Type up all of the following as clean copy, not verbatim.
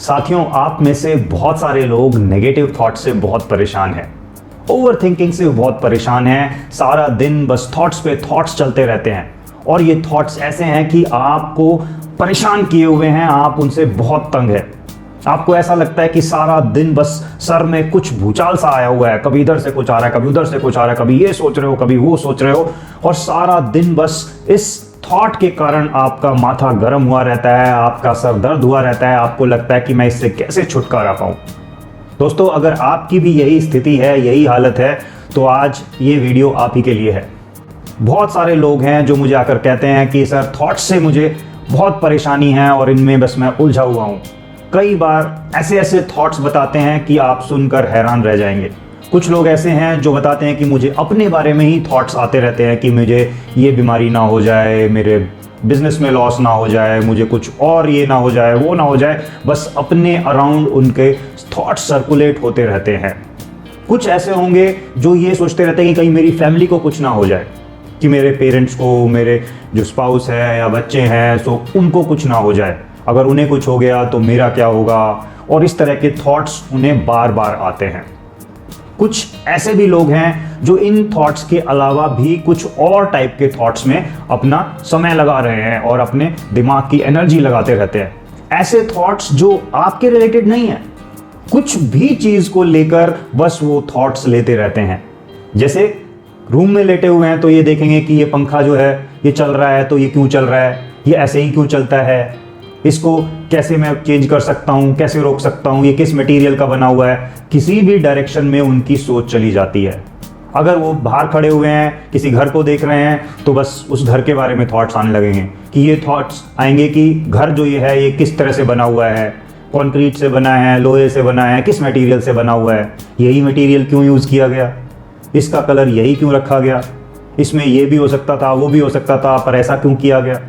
साथियों, आप में से बहुत सारे लोग नेगेटिव थॉट से बहुत परेशान हैं, ओवर थिंकिंग से बहुत परेशान हैं। सारा दिन बस थॉट्स पे थॉट्स चलते रहते हैं और ये थॉट्स ऐसे हैं कि आपको परेशान किए हुए हैं, आप उनसे बहुत तंग है। आपको ऐसा लगता है कि सारा दिन बस सर में कुछ भूचाल सा आया हुआ है, कभी इधर से कुछ आ रहा है, कभी उधर से कुछ आ रहा है, कभी ये सोच रहे हो, कभी वो सोच रहे हो, और सारा दिन बस इस थॉट के कारण आपका माथा गर्म हुआ रहता है, आपका सर दर्द हुआ रहता है। आपको लगता है कि मैं इससे कैसे छुटकारा पाऊं। दोस्तों, अगर आपकी भी यही स्थिति है, यही हालत है, तो आज ये वीडियो आप ही के लिए है। बहुत सारे लोग हैं जो मुझे आकर कहते हैं कि सर, थॉट्स से मुझे बहुत परेशानी है और इनमें बस मैं उलझा हुआ हूं। कई बार ऐसे ऐसे थॉट्स बताते हैं कि आप सुनकर हैरान रह जाएंगे। कुछ लोग ऐसे हैं जो बताते हैं कि मुझे अपने बारे में ही थॉट्स आते रहते हैं कि मुझे ये बीमारी ना हो जाए, मेरे बिजनेस में लॉस ना हो जाए, मुझे कुछ और ये ना हो जाए, वो ना हो जाए। बस अपने अराउंड उनके थॉट्स सर्कुलेट होते रहते हैं। कुछ ऐसे होंगे जो ये सोचते रहते हैं कि कहीं मेरी फैमिली को कुछ ना हो जाए, कि मेरे पेरेंट्स को, मेरे जो स्पाउस है या बच्चे हैं, सो उनको कुछ ना हो जाए। अगर उन्हें कुछ हो गया तो मेरा क्या होगा, और इस तरह के थॉट्स उन्हें बार बार आते हैं। कुछ ऐसे भी लोग हैं जो इन थॉट्स के अलावा भी कुछ और टाइप के थॉट्स में अपना समय लगा रहे हैं और अपने दिमाग की एनर्जी लगाते रहते हैं। ऐसे थॉट्स जो आपके रिलेटेड नहीं है, कुछ भी चीज को लेकर बस वो थॉट्स लेते रहते हैं। जैसे रूम में लेटे हुए हैं तो ये देखेंगे कि ये पंखा जो है ये चल रहा है, तो ये क्यों चल रहा है, ये ऐसे ही क्यों चलता है, इसको कैसे मैं चेंज कर सकता हूँ, कैसे रोक सकता हूँ, ये किस मटेरियल का बना हुआ है। किसी भी डायरेक्शन में उनकी सोच चली जाती है। अगर वो बाहर खड़े हुए हैं, किसी घर को देख रहे हैं, तो बस उस घर के बारे में थॉट्स आने लगेंगे कि ये थॉट्स आएंगे कि घर जो ये है ये किस तरह से बना हुआ है, कंक्रीट से बना है, लोहे से बना है, किस मटेरियल से बना हुआ है, यही मटेरियल क्यों यूज़ किया गया, इसका कलर यही क्यों रखा गया, इसमें ये भी हो सकता था, वो भी हो सकता था, पर ऐसा क्यों किया गया।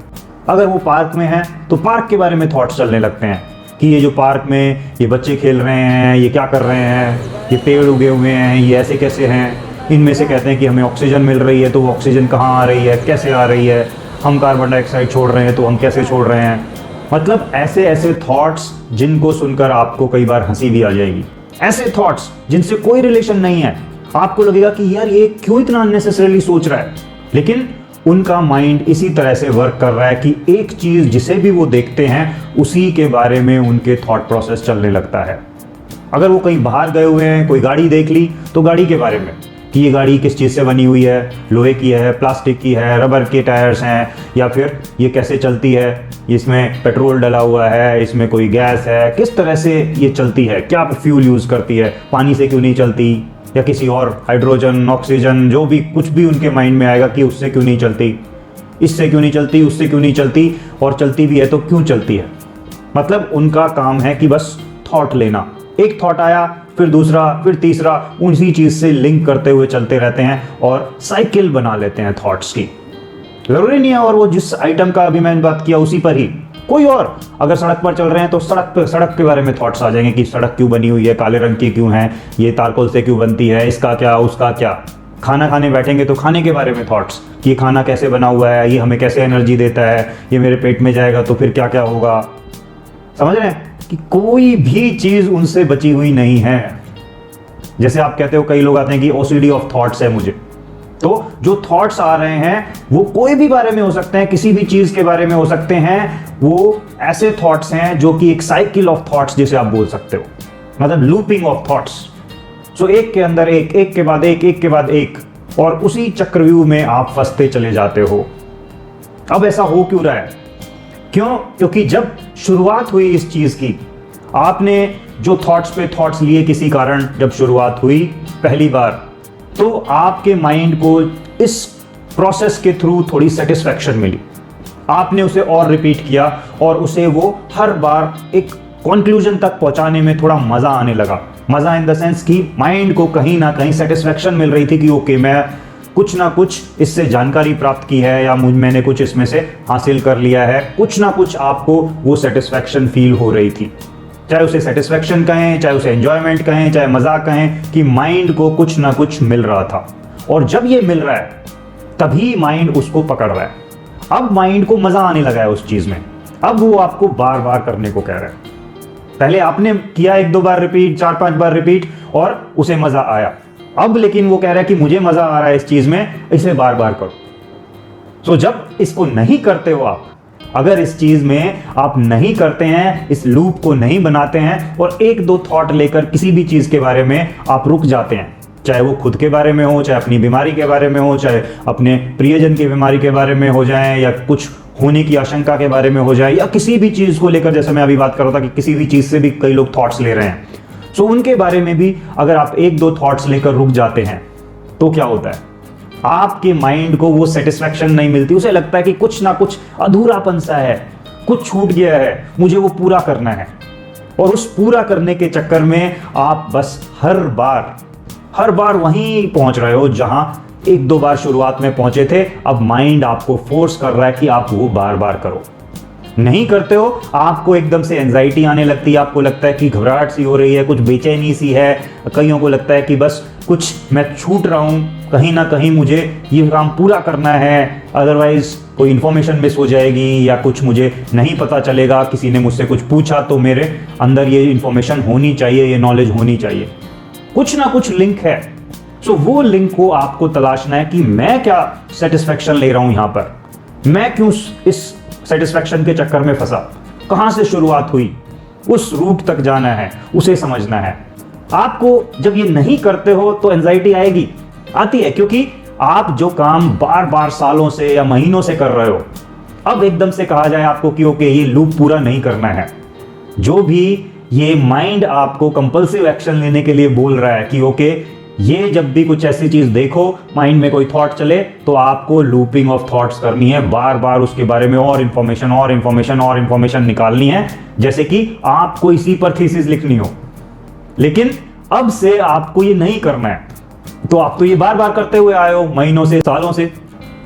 अगर वो पार्क में है तो पार्क के बारे में थॉट्स चलने लगते हैं कि ये जो पार्क में ये बच्चे खेल रहे हैं, ये क्या कर रहे हैं, ये पेड़ उगे हुए हैं, ये ऐसे कैसे हैं, इनमें से कहते हैं कि हमें ऑक्सीजन मिल रही है, तो वो ऑक्सीजन कहाँ आ रही है, कैसे आ रही है, हम कार्बन डाइऑक्साइड छोड़ रहे हैं तो हम कैसे छोड़ रहे हैं। मतलब ऐसे ऐसे थॉट्स जिनको सुनकर आपको कई बार हंसी भी आ जाएगी। ऐसे थॉट्स जिनसे कोई रिलेशन नहीं है, आपको लगेगा कि यार ये क्यों इतना अननेसेसरीली सोच रहा है, लेकिन उनका माइंड इसी तरह से वर्क कर रहा है कि एक चीज जिसे भी वो देखते हैं उसी के बारे में उनके थॉट प्रोसेस चलने लगता है। अगर वो कहीं बाहर गए हुए हैं, कोई गाड़ी देख ली, तो गाड़ी के बारे में कि ये गाड़ी किस चीज़ से बनी हुई है, लोहे की है, प्लास्टिक की है, रबर के टायर्स हैं, या फिर ये कैसे चलती है, इसमें पेट्रोल डला हुआ है, इसमें कोई गैस है, किस तरह से ये चलती है, क्या फ्यूल यूज़ करती है, पानी से क्यों नहीं चलती, या किसी और हाइड्रोजन, ऑक्सीजन, जो भी कुछ भी उनके माइंड में आएगा कि उससे क्यों नहीं चलती, इससे क्यों नहीं चलती, उससे क्यों नहीं चलती, और चलती भी है तो क्यों चलती है। मतलब उनका काम है कि बस थॉट लेना। एक थॉट आया, फिर दूसरा, फिर तीसरा, उसी चीज से लिंक करते हुए चलते रहते हैं और साइकिल बना लेते हैं थॉट्स की। जरूरी नहीं है और वो जिस आइटम का अभी मैंने बात किया उसी पर ही कोई और, अगर सड़क पर चल रहे हैं तो सड़क के बारे में थॉट्स आ जाएंगे कि सड़क क्यों बनी हुई है, काले रंग की क्यों है, ये तारकोल से क्यों बनती है, इसका क्या, उसका क्या। खाना खाने बैठेंगे तो खाने के बारे में थॉट्स कि ये खाना कैसे बना हुआ है, ये हमें कैसे एनर्जी देता है, ये मेरे पेट में जाएगा तो फिर क्या क्या होगा। समझ रहे हैं कि कोई भी चीज उनसे बची हुई नहीं है। जैसे आप कहते हो, कई लोग आते हैं कि ओसीडी ऑफ थॉट्स है मुझे, तो जो थॉट्स आ रहे हैं वो कोई भी बारे में हो सकते हैं, किसी भी चीज के बारे में हो सकते हैं। वो ऐसे थॉट्स हैं जो कि एक साइकिल ऑफ थॉट्स जिसे आप बोल सकते हो, मतलब लूपिंग ऑफ थॉट्स। सो एक के अंदर एक, एक के बाद एक, एक के बाद एक, और उसी चक्रव्यूह में आप फंसते चले जाते हो। अब ऐसा हो क्यों रहा है? क्यों? क्योंकि जब शुरुआत हुई इस चीज की, आपने जो थॉट्स पे थॉट्स लिए किसी कारण, जब शुरुआत हुई पहली बार, तो आपके माइंड को इस प्रोसेस के थ्रू थोड़ी सेटिस्फैक्शन मिली। आपने उसे और रिपीट किया और उसे वो हर बार एक कंक्लूजन तक पहुंचाने में थोड़ा मजा आने लगा। मजा इन द सेंस कि माइंड को कहीं ना कहीं सेटिस्फैक्शन मिल रही थी कि ओके, मैं कुछ ना कुछ इससे जानकारी प्राप्त की है, या मैंने कुछ इसमें से हासिल कर लिया है। कुछ ना कुछ आपको वो सेटिस्फैक्शन फील हो रही थी, चाहे उसे सेटिस्फैक्शन कहें, चाहे उसे एंजॉयमेंट कहें, चाहे मजाक कहें, कि माइंड को कुछ ना कुछ मिल रहा था। और जब ये मिल रहा है तभी माइंड उसको पकड़ रहा है। अब माइंड को मजा आने लगा है उस चीज में, अब वो आपको बार बार करने को कह रहा है। पहले आपने किया 1-2 बार रिपीट, 4-5 बार रिपीट और उसे मजा आया। अब लेकिन वो कह रहा है कि मुझे मजा आ रहा है इस चीज में, इसे बार बार करो। तो जब इसको नहीं करते हो आप, अगर इस चीज में आप नहीं करते हैं, इस लूप को नहीं बनाते हैं और 1-2 थॉट लेकर किसी भी चीज के बारे में आप रुक जाते हैं, चाहे वो खुद के बारे में हो, चाहे अपनी बीमारी के बारे में हो, चाहे अपने प्रियजन की बीमारी के बारे में हो जाए, या कुछ होने की आशंका के बारे में हो जाए, या किसी भी चीज को लेकर, जैसे मैं अभी बात कर रहा था कि किसी भी चीज से भी कई लोग थॉट्स ले रहे हैं, तो उनके बारे में भी अगर आप 1-2 थॉट्स लेकर रुक जाते हैं तो क्या होता है, आपके माइंड को वो सेटिस्फैक्शन नहीं मिलती, उसे लगता है कि कुछ ना कुछ अधूरापन सा है, कुछ छूट गया है, मुझे वो पूरा करना है। और उस पूरा करने के चक्कर में आप बस हर बार वहीं पहुंच रहे हो जहां 1-2 बार शुरुआत में पहुंचे थे। अब माइंड आपको फोर्स कर रहा है कि आप वो बार बार करो। नहीं करते हो, आपको एकदम से एंजाइटी आने लगती है, आपको लगता है कि घबराहट सी हो रही है, कुछ बेचैनी सी है, कईयों को लगता है कि बस कुछ मैं छूट रहा हूं, कहीं ना कहीं मुझे ये काम पूरा करना है, अदरवाइज कोई इन्फॉर्मेशन मिस हो जाएगी या कुछ मुझे नहीं पता चलेगा, किसी ने मुझसे कुछ पूछा तो मेरे अंदर ये इन्फॉर्मेशन होनी चाहिए, ये नॉलेज होनी चाहिए, कुछ ना कुछ लिंक है। सो वो लिंक को आपको तलाशना है कि मैं क्या सेटिस्फेक्शन ले रहा हूं यहां पर, मैं क्यों इस सेटिस्फेक्शन के चक्कर में फंसा, कहां से शुरुआत हुई, उस रूट तक जाना है, उसे समझना है। आपको जब ये नहीं करते हो तो एंजाइटी आती है, क्योंकि आप जो काम बार बार सालों से या महीनों से कर रहे हो, अब एकदम से कहा जाए आपको कि ओके ये लूप पूरा नहीं करना है, जो भी ये माइंड आपको कंपल्सिव एक्शन लेने के लिए बोल रहा है कि ओके ये जब भी कुछ ऐसी चीज देखो, माइंड में कोई थॉट चले, तो आपको लूपिंग ऑफ थॉट्स करनी है, बार बार उसके बारे में और इंफॉर्मेशन निकालनी है, जैसे कि आपको इसी पर थीसिस लिखनी हो। लेकिन अब से आपको ये नहीं करना है, तो आप तो ये बार बार करते हुए आए हो महीनों से, सालों से,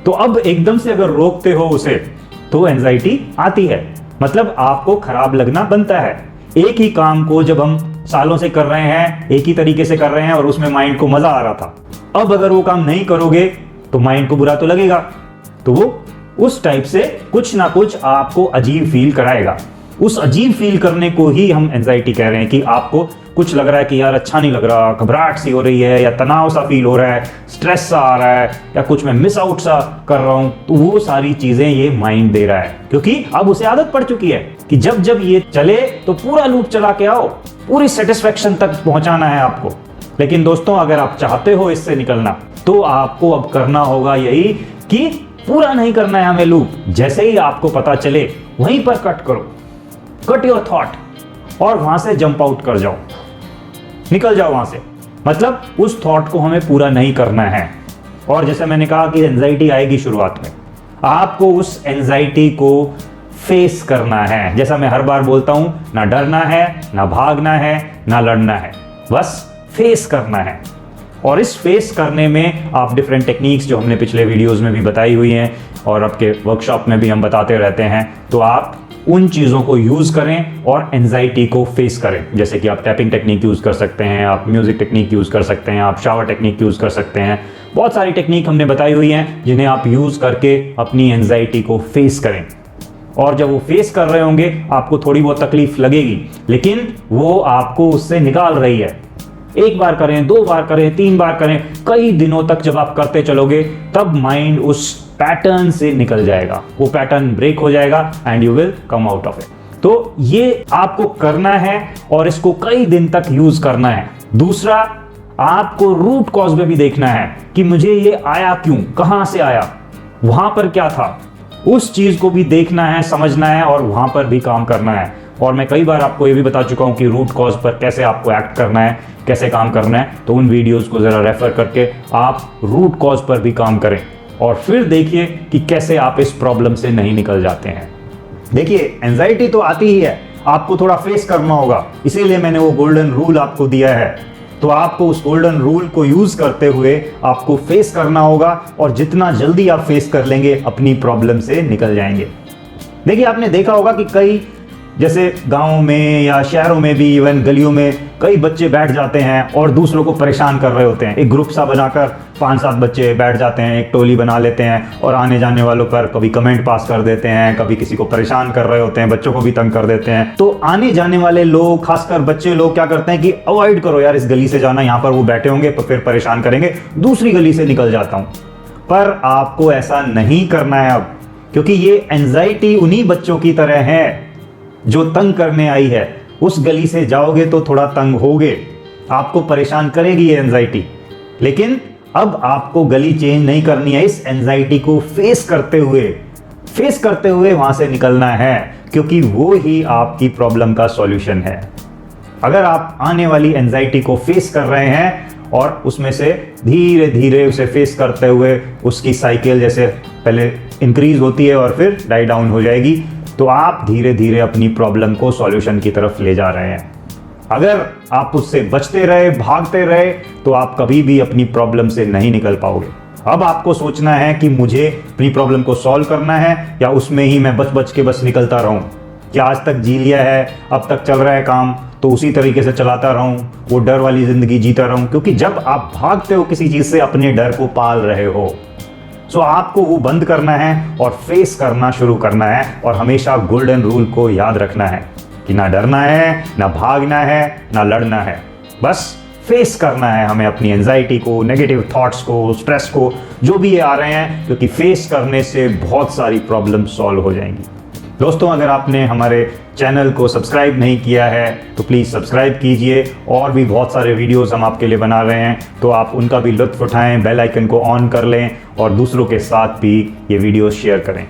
तो अब एकदम से अगर रोकते हो उसे तो एंजाइटी आती है, मतलब आपको खराब लगना बनता है। एक ही काम को जब हम सालों से कर रहे हैं, एक ही तरीके से कर रहे हैं और उसमें माइंड को मजा आ रहा था, अब अगर वो काम नहीं करोगे तो माइंड को बुरा तो लगेगा, तो वो उस टाइप से कुछ ना कुछ आपको अजीब फील कराएगा। उस अजीब फील करने को ही हम एंजाइटी कह रहे हैं, कि आपको कुछ लग रहा है कि यार अच्छा नहीं लग रहा, घबराहट सी हो रही है, या तनाव सा फील हो रहा है, स्ट्रेस सा आ रहा है, या कुछ मैं मिस आउट सा कर रहा हूं, तो वो सारी चीजें ये माइंड दे रहा है, क्योंकि अब उसे आदत पड़ चुकी है कि जब जब ये चले तो पूरा लूप चला के आओ, पूरी सेटिस्फेक्शन तक पहुंचाना है आपको। लेकिन दोस्तों, अगर आप चाहते हो इससे निकलना, तो आपको अब करना होगा यही कि पूरा नहीं करना है हमें लूप। जैसे ही आपको पता चले वहीं पर कट करो, कट योर थॉट, और वहां से जंप आउट कर जाओ, निकल जाओ वहां से। मतलब उस थॉट को हमें पूरा नहीं करना है। और जैसे मैंने कहा कि एंजाइटी आएगी शुरुआत में, आपको उस एंजाइटी को फेस करना है। जैसा मैं हर बार बोलता हूं, ना डरना है, ना भागना है, ना लड़ना है, बस फेस करना है। और इस फेस करने में आप डिफरेंट टेक्निक्स जो हमने पिछले वीडियोस में भी बताई हुई हैं और आपके वर्कशॉप में भी हम बताते रहते हैं, तो आप उन चीज़ों को यूज़ करें और एंजाइटी को फेस करें। जैसे कि आप टैपिंग टेक्निक यूज़ कर सकते हैं, आप म्यूजिक टेक्निक यूज़ कर सकते हैं, आप शावर टेक्निक यूज़ कर सकते हैं। बहुत सारी टेक्निक हमने बताई हुई हैं जिन्हें आप यूज़ करके अपनी एंजाइटी को फेस करें। और जब वो फेस कर रहे होंगे आपको थोड़ी बहुत तकलीफ लगेगी, लेकिन वो आपको उससे निकाल रही है। एक बार करें, 2 बार करें, 3 बार करें, कई दिनों तक जब आप करते चलोगे, तब माइंड उस पैटर्न से निकल जाएगा, वो पैटर्न ब्रेक हो जाएगा and you will come out of it. तो ये आपको करना है और इसको कई दिन तक यूज करना है। दूसरा, आपको रूट कॉज में भी देखना है कि मुझे ये आया क्यों, कहां से आया, वहां पर क्या था, उस चीज को भी देखना है, समझना है और वहां पर भी काम करना है। और मैं कई बार आपको ये भी बता चुका हूं कि रूट कॉज पर कैसे आपको एक्ट करना है, कैसे काम करना है, तो उन वीडियोस को जरा रेफर करके आप रूट कॉज पर भी काम करें और फिर देखिए कि कैसे आप इस प्रॉब्लम से नहीं निकल जाते हैं। देखिए, एंजाइटी तो आती ही है, आपको थोड़ा फेस करना होगा, इसीलिए मैंने वो गोल्डन रूल आपको दिया है। तो आपको उस गोल्डन रूल को यूज करते हुए आपको फेस करना होगा, और जितना जल्दी आप फेस कर लेंगे अपनी प्रॉब्लम से निकल जाएंगे। देखिए, आपने देखा होगा कि कई जैसे गाँव में या शहरों में भी, इवन गलियों में कई बच्चे बैठ जाते हैं और दूसरों को परेशान कर रहे होते हैं। एक ग्रुप सा बनाकर 5-7 बच्चे बैठ जाते हैं, एक टोली बना लेते हैं और आने जाने वालों पर कभी कमेंट पास कर देते हैं, कभी किसी को परेशान कर रहे होते हैं, बच्चों को भी तंग कर देते हैं। तो आने जाने वाले लोग, खासकर बच्चे लोग, क्या करते हैं कि अवॉइड करो यार, इस गली से जाना, यहाँ पर वो बैठे होंगे तो फिर परेशान करेंगे, दूसरी गली से निकल जाता हूँ। पर आपको ऐसा नहीं करना है अब, क्योंकि ये एंजाइटी उन्हीं बच्चों की तरह है जो तंग करने आई है। उस गली से जाओगे तो थोड़ा तंग होगे, आपको परेशान करेगी ये एंजाइटी, लेकिन अब आपको गली चेंज नहीं करनी है। इस एंजाइटी को फेस करते हुए वहां से निकलना है, क्योंकि वो ही आपकी प्रॉब्लम का सॉल्यूशन है। अगर आप आने वाली एंजाइटी को फेस कर रहे हैं और उसमें से धीरे धीरे उसे फेस करते हुए उसकी साइकिल जैसे पहले इंक्रीज होती है और फिर डाई डाउन हो जाएगी, तो आप धीरे धीरे अपनी प्रॉब्लम को सॉल्यूशन की तरफ ले जा रहे हैं। अगर आप उससे बचते रहे, भागते रहे, तो आप कभी भी अपनी प्रॉब्लम से नहीं निकल पाओगे। अब आपको सोचना है कि मुझे अपनी प्रॉब्लम को सॉल्व करना है या उसमें ही मैं बच के बस निकलता रहूं। क्या आज तक जी लिया है, अब तक चल रहा है काम, तो उसी तरीके से चलाता रहूं, वो डर वाली जिंदगी जीता रहूं? क्योंकि जब आप भागते हो किसी चीज से, अपने डर को पाल रहे हो। सो आपको वो बंद करना है और फेस करना शुरू करना है, और हमेशा गोल्डन रूल को याद रखना है कि ना डरना है, ना भागना है, ना लड़ना है, बस फेस करना है हमें अपनी एंजाइटी को, नेगेटिव थॉट्स को, स्ट्रेस को, जो भी ये आ रहे हैं, क्योंकि फेस करने से बहुत सारी प्रॉब्लम सॉल्व हो जाएंगी। दोस्तों, अगर आपने हमारे चैनल को सब्सक्राइब नहीं किया है तो प्लीज़ सब्सक्राइब कीजिए, और भी बहुत सारे वीडियोस हम आपके लिए बना रहे हैं, तो आप उनका भी लुत्फ़ उठाएं, बेल आइकन को ऑन कर लें और दूसरों के साथ भी ये वीडियो शेयर करें।